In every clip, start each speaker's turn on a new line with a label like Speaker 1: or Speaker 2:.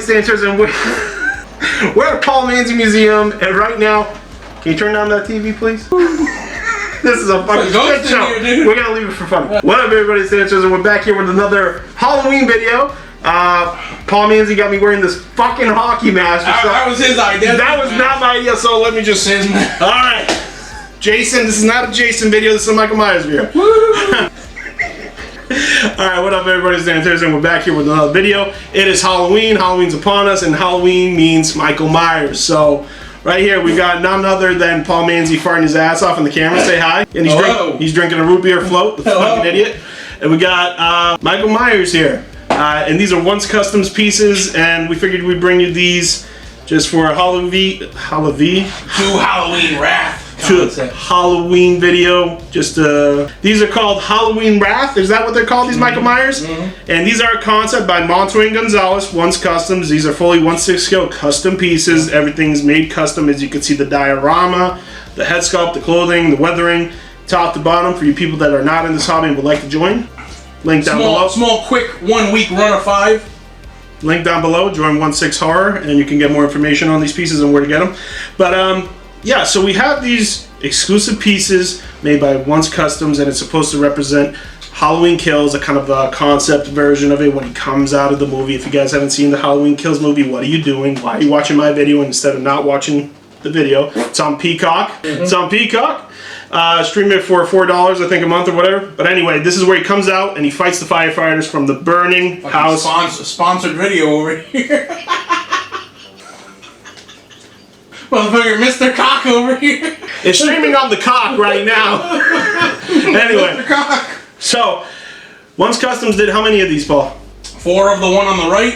Speaker 1: staying TERZO, and we're at Paul Manzi Museum, and right now, can you turn down that TV, please? This is a fucking shit show. Here, we're gonna leave it for fun. What up, everybody? Staying TERZO, and we're back here with another Halloween video. Paul Manzi got me wearing this fucking hockey mask.
Speaker 2: That was his idea.
Speaker 1: That was not my idea, so let me just say, alright. Jason, this is not a Jason video, this is a Michael Myers video. Alright, what up, everybody? It's Dan Thursday, and we're back here with another video. It is Halloween, Halloween's upon us, and Halloween means Michael Myers. So, right here, we got none other than Paul Manzi farting his ass off in the camera. Say hi. And he's drinking a root beer float, the fucking idiot. And we got Michael Myers here. And these are Once Customs pieces, and we figured we'd bring you these just for a Halloween
Speaker 2: Wrath.
Speaker 1: Halloween video. Just these are called Halloween Wrath. Is that what they're called? These Michael Myers. And these are a concept by Montoya and Gonzalez. Once Customs. These are fully 1/6 scale custom pieces. Everything's made custom. As you can see, the diorama, the head sculpt, the clothing, the weathering, top to bottom. For you people that are not in this hobby and would like to join, link down below.
Speaker 2: Small, quick 1 week run of 5.
Speaker 1: Link down below. Join 1/6 Horror, and you can get more information on these pieces and where to get them. But yeah, so we have these exclusive pieces made by Once Customs, and it's supposed to represent Halloween Kills, a kind of a concept version of it when he comes out of the movie. If you guys haven't seen the Halloween Kills movie, what are you doing? Why are you watching my video instead of not watching the video? It's on Peacock. It's on Peacock. Stream it for $4, I think, a month or whatever. But anyway, this is where he comes out and he fights the firefighters from the burning house.
Speaker 2: Sponsored video over here. Motherfucker, Mr. Cock over here.
Speaker 1: It's streaming on the cock right now. Anyway,
Speaker 2: Mr. Cock.
Speaker 1: So, Once Customs did how many of these, Paul?
Speaker 2: 4 of the one on the right,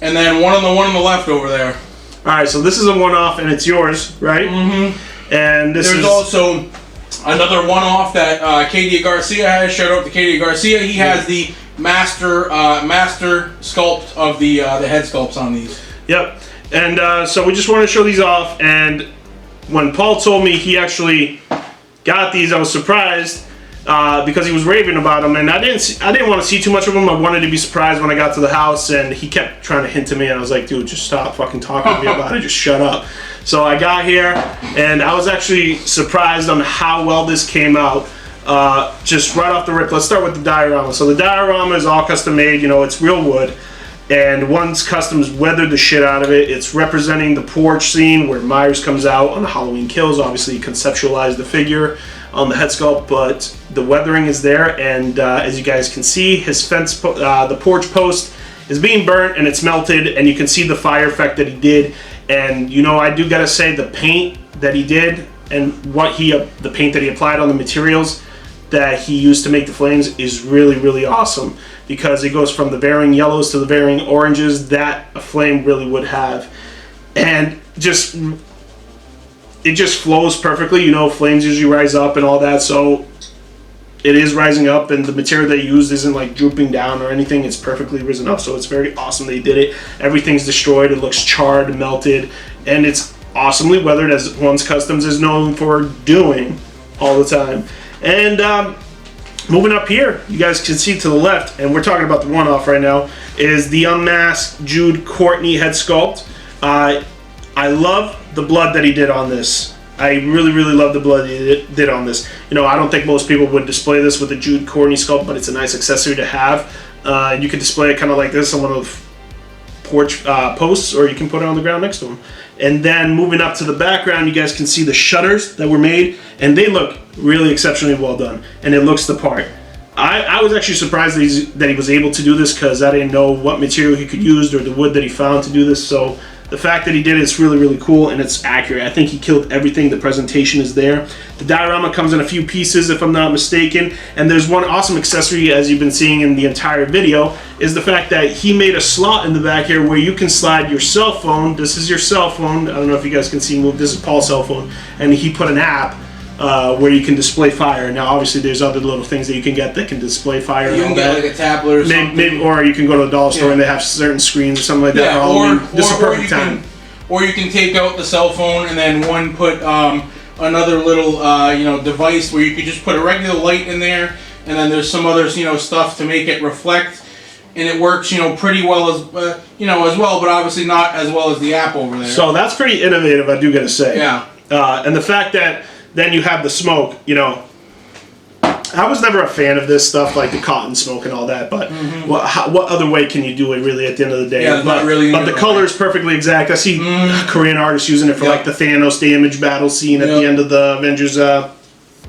Speaker 2: and then one on the left over there.
Speaker 1: Alright, so this is a one-off, and it's yours, right? And
Speaker 2: there's also another one-off that KD Garcia has. Shout out to KD Garcia. He has the master sculpt of the head sculpts on these. Yep.
Speaker 1: And so we just want to show these off, and when Paul told me he actually got these, I was surprised because he was raving about them, and I didn't want to see too much of them. I wanted to be surprised when I got to the house, and he kept trying to hint to me, and I was like, dude, just stop fucking talking to me about it, just shut up. So I got here, and I was actually surprised on how well this came out. Just right off the rip, let's start with the diorama. So the diorama is all custom made, you know, it's real wood. And Once Customs weathered the shit out of it. It's representing the porch scene where Myers comes out on the Halloween Kills. Obviously, conceptualized the figure on the head sculpt, but the weathering is there. And as you guys can see, his fence, the porch post is being burnt and it's melted. And you can see the fire effect that he did. And you know, I do gotta say, the paint that he did and the paint that he applied on the materials that he used to make the flames is really, really awesome, because it goes from the varying yellows to the varying oranges that a flame really would have, and it just flows perfectly. You know, flames usually rise up and all that, so it is rising up, and the material they used isn't like drooping down or anything. It's perfectly risen up, so it's very awesome they did it. Everything's destroyed, it looks charred and melted, and it's awesomely weathered, as Once Customs is known for doing all the time. And moving up here, you guys can see to the left, and we're talking about the one-off right now, is the unmasked Jude Courtney head sculpt. I love the blood that he did on this. I really, really love the blood he did on this. You know, I don't think most people would display this with a Jude Courtney sculpt, but it's a nice accessory to have. You can display it kind of like this on one of porch posts, or you can put it on the ground next to them. And then moving up to the background, you guys can see the shutters that were made, and they look really exceptionally well done, and it looks the part. I was actually surprised that he was able to do this, because I didn't know what material he could use or the wood that he found to do this. So the fact that he did it's really, really cool, and it's accurate. I think he killed everything. The presentation is there. The diorama comes in a few pieces, if I'm not mistaken, and there's one awesome accessory, as you've been seeing in the entire video, is the fact that he made a slot in the back here where you can slide your cell phone. This is your cell phone. I don't know if you guys can see move. This is Paul's cell phone, and he put an app where you can display fire. Now, obviously, there's other little things that you can get that can display fire.
Speaker 2: You can get like a tablet or something.
Speaker 1: Maybe, or you can go to the dollar store and they have certain screens or something like that.
Speaker 2: Yeah,
Speaker 1: this is a perfect time.
Speaker 2: Or you can take out the cell phone and then put another little device where you could just put a regular light in there, and then there's some other stuff to make it reflect. and it works, you know, pretty well as you know, as well, but obviously not as well as the app over there.
Speaker 1: So that's pretty innovative, I do gotta say.
Speaker 2: Yeah.
Speaker 1: And the fact that then you have the smoke, you know, I was never a fan of this stuff, like the cotton smoke and all that, but what other way can you do it really at the end of the day?
Speaker 2: Yeah,
Speaker 1: but,
Speaker 2: not really.
Speaker 1: But the color is perfectly exact. I see Korean artists using it for like the Thanos damage battle scene at the end of the Avengers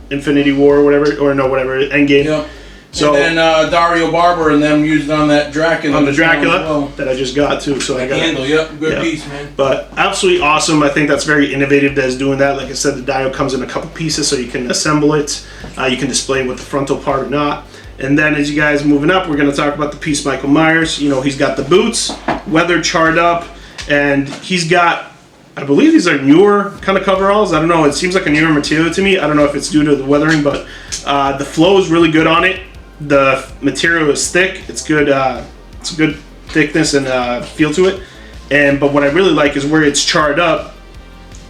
Speaker 1: Infinity War or whatever, Endgame.
Speaker 2: Yep.
Speaker 1: So,
Speaker 2: and then Dario Barber and them used it on that Dracula.
Speaker 1: On the Dracula that I just got too. So I got
Speaker 2: handle. Yep, good piece, man.
Speaker 1: But absolutely awesome. I think that's very innovative that is doing that. Like I said, the dial comes in a couple pieces, so you can assemble it. You can display it with the frontal part or not. And then as you guys moving up, we're going to talk about the piece Michael Myers. You know, he's got the boots, weather charred up, and he's got, I believe these are newer kind of coveralls. I don't know. It seems like a newer material to me. I don't know if it's due to the weathering, but the flow is really good on it. The material is thick. It's good. It's a good thickness and feel to it. But what I really like is where it's charred up.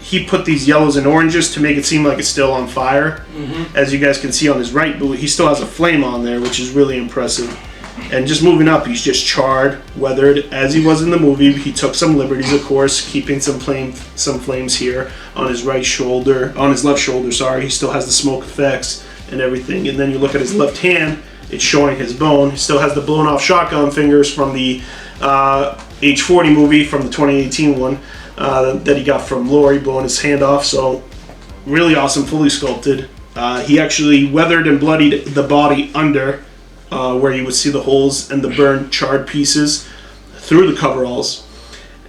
Speaker 1: He put these yellows and oranges to make it seem like it's still on fire. As you guys can see on his right boot, he still has a flame on there, which is really impressive. And just moving up, he's just charred, weathered, as he was in the movie. He took some liberties, of course, keeping some flames here on his right shoulder, on his left shoulder. Sorry, he still has the smoke effects and everything. And then you look at his left hand. It's showing his bone. He still has the blown off shotgun fingers from the H40 movie, from the 2018 one that he got from Laurie, blowing his hand off. So really awesome, fully sculpted. He actually weathered and bloodied the body under where you would see the holes and the burned, charred pieces through the coveralls.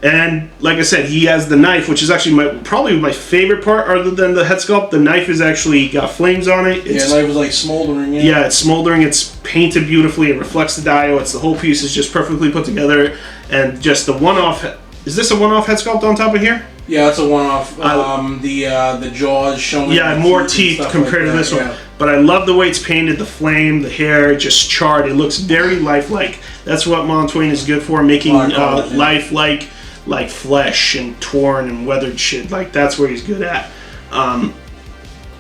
Speaker 1: And like I said, he has the knife, which is actually probably my favorite part other than the head sculpt. The knife is actually got flames on it.
Speaker 2: The knife was like smoldering.
Speaker 1: Yeah, it's smoldering. It's painted beautifully. It reflects the dial. It's the whole piece is just perfectly put together. And just the one-off. Is this a one-off head sculpt on top of here?
Speaker 2: Yeah, it's a one-off. The jaws showing.
Speaker 1: Yeah, more teeth compared to this one. But I love the way it's painted. The flame, the hair, just charred. It looks very lifelike. That's what Montoya is good for, making lifelike. Like flesh and torn and weathered shit. Like that's where he's good at.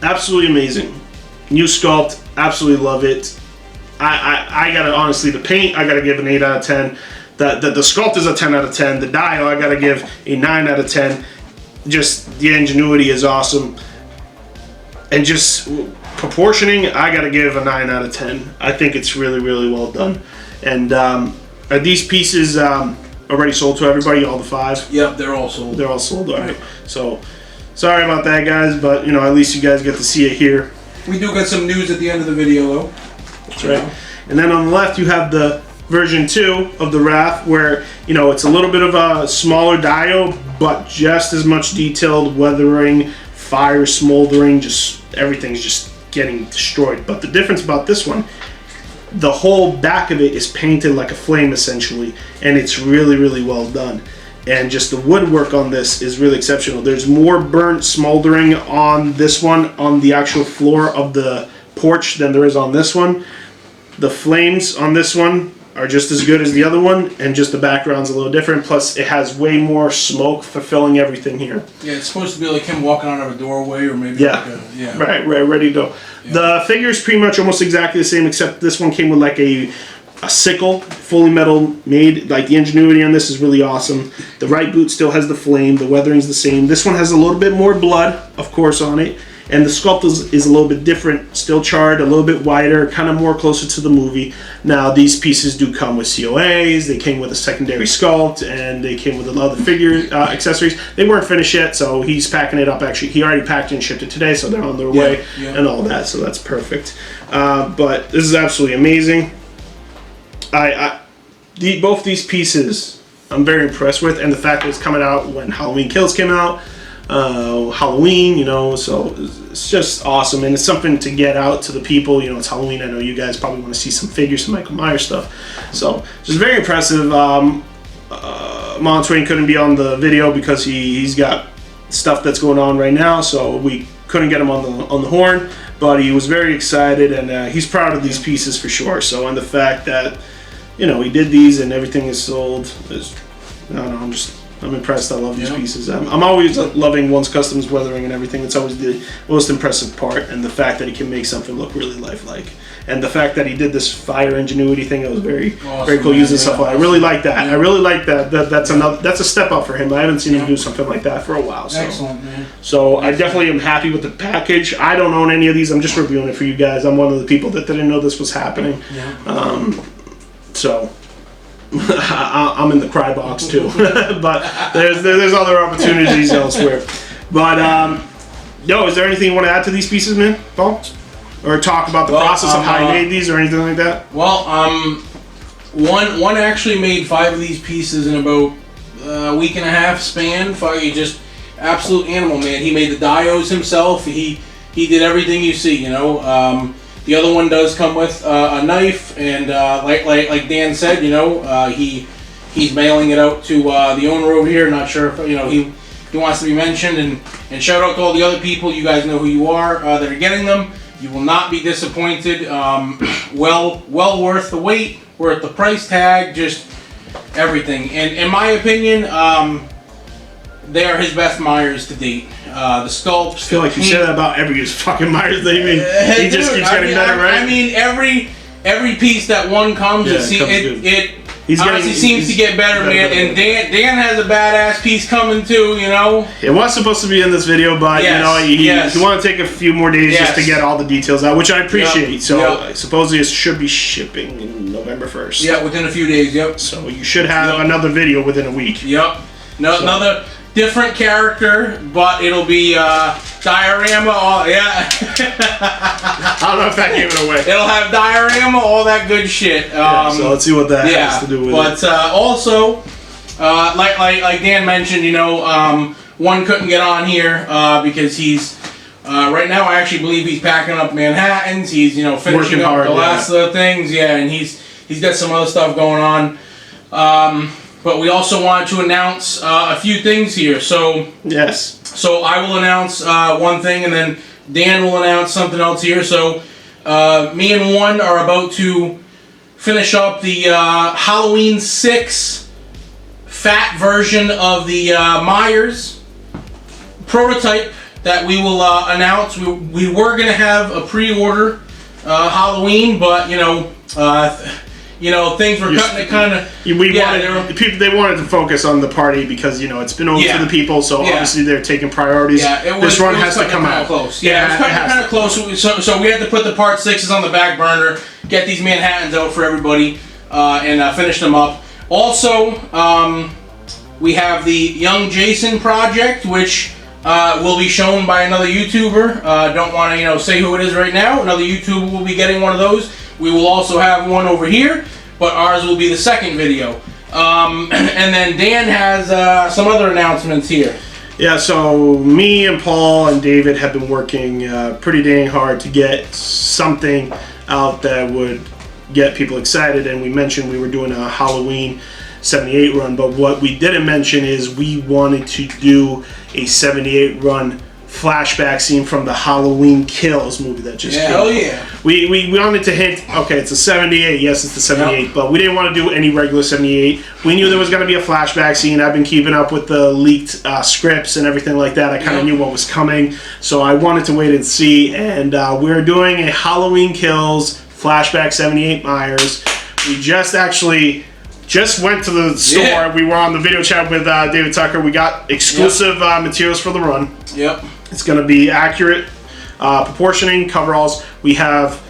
Speaker 1: Absolutely amazing. New sculpt. Absolutely love it. I gotta, honestly, the paint I gotta give an 8 out of 10. The sculpt is a 10 out of 10. The dial I gotta give a 9 out of 10. Just the ingenuity is awesome. And just proportioning, I gotta give a 9 out of 10. I think it's really, really well done. And are these pieces already sold to everybody, all the 5?
Speaker 2: Yep, they're all sold.
Speaker 1: They're all sold, all right. So, sorry about that, guys, but, you know, at least you guys get to see it here.
Speaker 2: We do get some news at the end of the video, though.
Speaker 1: That's right. And then on the left, you have the version 2 of the Wrath, where, you know, it's a little bit of a smaller dial, but just as much detailed weathering, fire smoldering, just everything's just getting destroyed. But the difference about this one, the whole back of it is painted like a flame essentially, and it's really, really well done. And just the woodwork on this is really exceptional. There's more burnt smoldering on this one, on the actual floor of the porch, than there is on this one. The flames on this one are just as good as the other one, and just the background's a little different. Plus, it has way more smoke fulfilling everything here.
Speaker 2: Yeah, it's supposed to be like him walking out of a doorway, or maybe
Speaker 1: right, ready to go. Yeah. The figure is pretty much almost exactly the same, except this one came with like a sickle, fully metal made. Like the ingenuity on this is really awesome. The right boot still has the flame. The weathering's the same. This one has a little bit more blood, of course, on it. And the sculpt is a little bit different, still charred, a little bit wider, kind of more closer to the movie. Now, these pieces do come with COAs, they came with a secondary sculpt, and they came with a lot of the figure accessories. They weren't finished yet, so he's packing it up. Actually, he already packed and shipped it today, so they're on their way and all that, so that's perfect. But this is absolutely amazing. Both these pieces I'm very impressed with, and the fact that it's coming out when Halloween Kills came out. Halloween, you know, so it's just awesome, and it's something to get out to the people. You know, it's Halloween. I know you guys probably want to see some figures, some Michael Myers stuff, so just very impressive. Montoya couldn't be on the video because he's got stuff that's going on right now, so we couldn't get him on the horn, but he was very excited, and he's proud of these pieces for sure. So, and the fact that, you know, he did these and everything is sold is, I don't know, I'm just I'm impressed. I love these pieces. I'm always loving once customs weathering and everything. It's always the most impressive part, and the fact that he can make something look really lifelike, and the fact that he did this fire ingenuity thing. It was very cool using stuff. I really like that. I really like that. That's a step up for him. I haven't seen him do something like that for a while. So. Excellent, man. So I definitely am happy with the package. I don't own any of these. I'm just reviewing it for you guys. I'm one of the people that didn't know this was happening. So. I'm in the cry box too, but there's other opportunities elsewhere. But yo, is there anything you want to add to these pieces, man, Paul? Or talk about the process of how you made these or anything like that?
Speaker 2: Well, one actually made 5 of these pieces in about a week and a half span. He just absolute animal, man. He made the diodes himself. He did everything you see, you know. The other one does come with a knife, and like Dan said, you know, he's mailing it out to the owner over here. Not sure if he wants to be mentioned, and shout out to all the other people. You guys know who you are that are getting them. You will not be disappointed. Well worth the wait, worth the price tag, just everything. And in my opinion, they are his best Myers to date. The sculpts. I
Speaker 1: feel like you say that about every fucking Myers that he just keeps getting better, right?
Speaker 2: I mean, every piece that one comes, it honestly seems to get better, man. And Dan has a badass piece coming too, you know.
Speaker 1: It was supposed to be in this video, but you know, he wanted to take a few more days just to get all the details out, which I appreciate. So supposedly it should be shipping in November 1st.
Speaker 2: Yeah, within a few days. Yep.
Speaker 1: So you should have another video within a week.
Speaker 2: Yep. Another different character, but it'll be diorama. I
Speaker 1: don't know if that gave it away.
Speaker 2: It'll have diorama, all that good shit.
Speaker 1: So let's see what that has to do with it.
Speaker 2: But also, like Dan mentioned, you know, one couldn't get on here because he's right now. I actually believe he's packing up Manhattans. He's finishing up the last of the things. Yeah, and he's got some other stuff going on. But we also wanted to announce a few things here. So So I will announce one thing, and then Dan will announce something else here. So me and one are about to finish up the Halloween 6 fat version of the Myers prototype that we will announce. We were gonna have a pre-order Halloween, but things were cutting it kind of.
Speaker 1: They wanted to focus on the party because it's been over to the people, so obviously they're taking priorities. This run has to come out
Speaker 2: close. Yeah, it was kind of close. So we had to put the part 6s on the back burner, get these Manhattans out for everybody, and finish them up. Also, we have the Young Jason project, which will be shown by another YouTuber. Don't want to say who it is right now. Another YouTuber will be getting one of those. We will also have one over here, but ours will be the second video. And then Dan has some other announcements here.
Speaker 1: Yeah, so me and Paul and David have been working pretty dang hard to get something out that would get people excited, and we mentioned we were doing a Halloween 78 run, but what we didn't mention is we wanted to do a 78 run flashback scene from the Halloween Kills movie that just came out.
Speaker 2: Yeah.
Speaker 1: We wanted to hint, okay, it's a 78, yes, it's the 78, but we didn't want to do any regular 78. We knew there was going to be a flashback scene. I've been keeping up with the leaked scripts and everything like that. I kind of knew what was coming, so I wanted to wait and see, and we're doing a Halloween Kills flashback 78 Myers. We just went to the store. Yeah. We were on the video chat with David Tucker. We got exclusive materials for the run.
Speaker 2: Yep.
Speaker 1: It's going to be accurate proportioning, coveralls. We have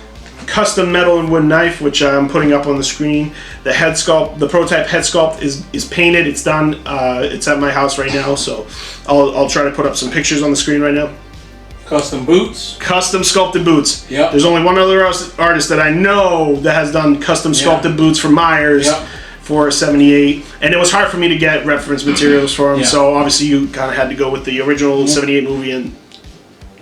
Speaker 1: custom metal and wood knife, which I'm putting up on the screen. The head sculpt, the prototype head sculpt is painted. It's done. It's at my house right now, so I'll try to put up some pictures on the screen right now.
Speaker 2: Custom boots.
Speaker 1: Custom sculpted boots.
Speaker 2: Yep.
Speaker 1: There's only one other artist that I know that has done custom sculpted boots for Myers.
Speaker 2: Yep.
Speaker 1: For 78, and it was hard for me to get reference materials for him, so obviously you kind of had to go with the original 78 movie and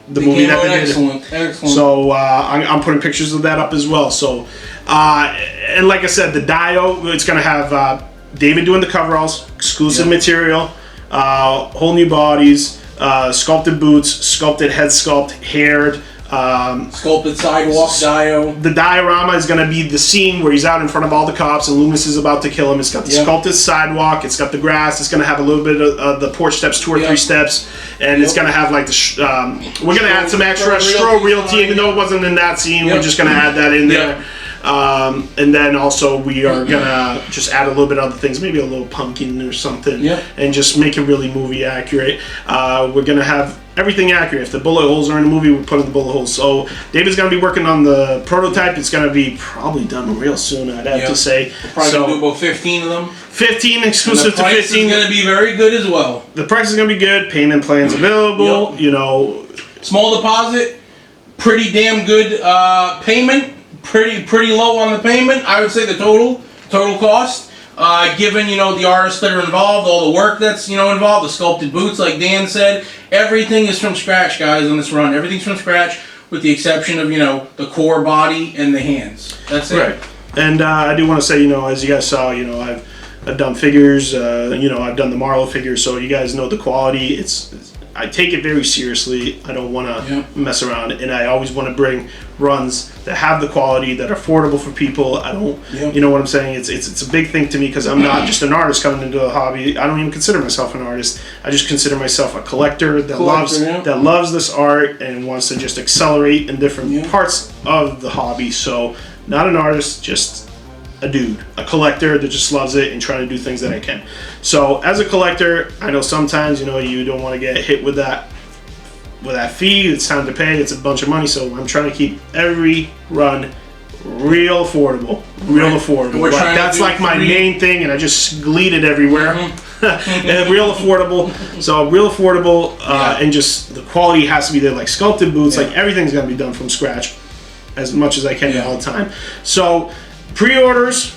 Speaker 1: the movie that they did.
Speaker 2: Excellent.
Speaker 1: So I'm putting pictures of that up as well. So and like I said, the Dio, it's going to have David doing the coveralls, exclusive material, whole new bodies, sculpted boots, sculpted head sculpt, haired,
Speaker 2: Sculpted sidewalk dio.
Speaker 1: The diorama is going to be the scene where he's out in front of all the cops and Loomis is about to kill him. It's got the sculpted sidewalk. It's got the grass. It's going to have a little bit of the porch steps, 2 or 3 steps, and it's going to have like the. We're going to add some extra Stro Realty, even though it wasn't in that scene. We're just going to add that in there. And then also we are gonna just add a little bit of other things, maybe a little pumpkin or something, and just make it really movie accurate. We're gonna have everything accurate. If the bullet holes are in the movie, we put in the bullet holes. So David's gonna be working on the prototype. It's gonna be probably done real soon, I'd have to say.
Speaker 2: We're probably gonna do about 15 of them.
Speaker 1: 15 exclusive to 15.
Speaker 2: The price is gonna be very good as well.
Speaker 1: The price is gonna be good. Payment plans available. You know,
Speaker 2: small deposit, pretty damn good payment. Pretty low on the payment. I would say the total cost, given the artists that are involved, all the work that's involved, the sculpted boots, like Dan said, everything is from scratch, guys. On this run, everything's from scratch, with the exception of the core body and the hands. That's it.
Speaker 1: Right. And I do want to say, as you guys saw, I've done figures. I've done the Marlowe figures, so you guys know the quality. I take it very seriously. I don't want to mess around, and I always want to bring runs that have the quality, that are affordable for people. I don't, you know what I'm saying? It's a big thing to me because I'm not just an artist coming into a hobby. I don't even consider myself an artist. I just consider myself a collector that loves this art and wants to just accelerate in different parts of the hobby. So not an artist, just a dude, a collector that just loves it and trying to do things that I can. So as a collector, I know sometimes you don't want to get hit with that fee. It's time to pay. It's a bunch of money. So I'm trying to keep every run real affordable, that's like my main thing, and I just gleed it everywhere. And real affordable. So real affordable, and just the quality has to be there. Like sculpted boots, like everything's gonna be done from scratch, as much as I can all the time. So pre-orders,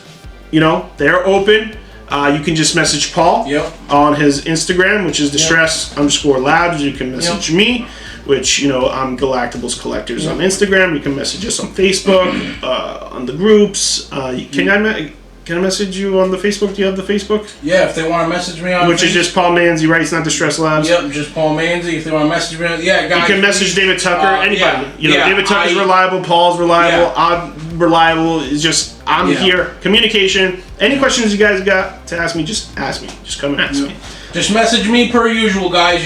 Speaker 1: they're open. You can just message Paul on his Instagram, which is distress_labs. You can message me, which I'm Galactables Collectors on Instagram. You can message us on Facebook, on the groups. Can I message you on the Facebook? Do you have the Facebook?
Speaker 2: Yeah, if they want to message me on
Speaker 1: Which is just Paul Manzi, right? It's not Distress Labs.
Speaker 2: Yep, just Paul Manzi. If they want to message me, guys.
Speaker 1: You can message David Tucker, anybody. David Tucker's reliable, Paul's reliable, I'm reliable. It's just, I'm here. Communication. Any questions you guys got to ask me, just ask me. Just come and ask me.
Speaker 2: Just message me per usual, guys.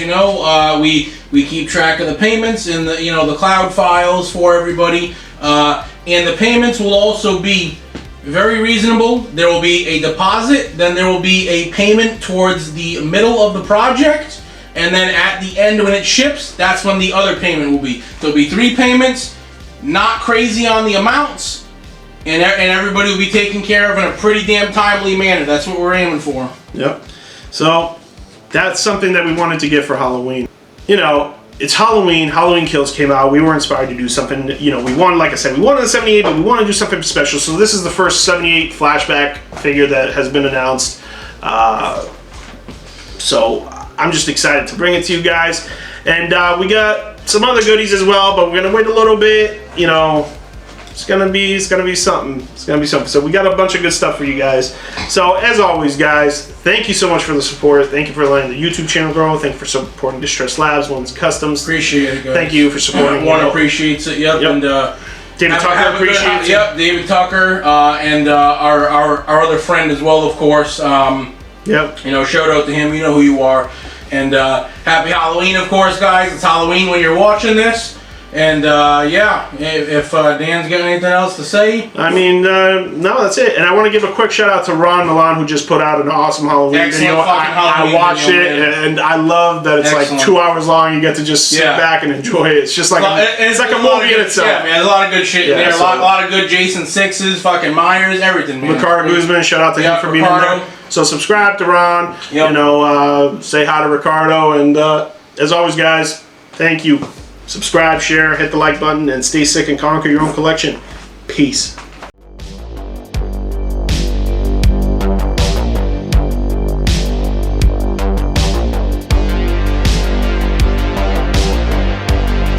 Speaker 2: We keep track of the payments in the the cloud files for everybody, and the payments will also be very reasonable. There will be a deposit, then there will be a payment towards the middle of the project, and then at the end when it ships, that's when the other payment will be. There'll be 3 payments, not crazy on the amounts, and everybody will be taken care of in a pretty damn timely manner. That's what we're aiming for. Yep.
Speaker 1: So that's something that we wanted to get for Halloween. It's Halloween. Halloween Kills came out. We were inspired to do something. We wanted, like I said, we wanted a 78, but we want to do something special. So this is the first 78 flashback figure that has been announced. So I'm just excited to bring it to you guys. And we got some other goodies as well, but we're gonna wait a little bit. It's gonna be something. It's gonna be something. So we got a bunch of good stuff for you guys. So as always, guys, thank you so much for the support. Thank you for letting the YouTube channel grow. Thank you for supporting Distress Labs, One's Customs.
Speaker 2: Appreciate it, guys.
Speaker 1: Thank you for supporting.
Speaker 2: One appreciates it. Yep. And
Speaker 1: David Tucker appreciates it.
Speaker 2: Yep, David Tucker, and our other friend as well, of course.
Speaker 1: Yep.
Speaker 2: Shout out to him. You know who you are. And happy Halloween, of course, guys. It's Halloween when you're watching this. And if Dan's got anything else to say,
Speaker 1: I mean, no, that's it. And I want to give a quick shout out to Ron Milan, who just put out an awesome Halloween video. I watched it, and I love that it's like 2 hours long. You get to just sit back and enjoy it. It's just like it's like a movie in itself.
Speaker 2: Yeah, man, there's a lot of good shit in there. A lot of good Jason Sixes, fucking Myers, everything. Man.
Speaker 1: Ricardo Guzman, shout out to him for being there. So subscribe to Ron. Say hi to Ricardo, and as always, guys, thank you. Subscribe, share, hit the like button, and stay sick and conquer your own collection. Peace.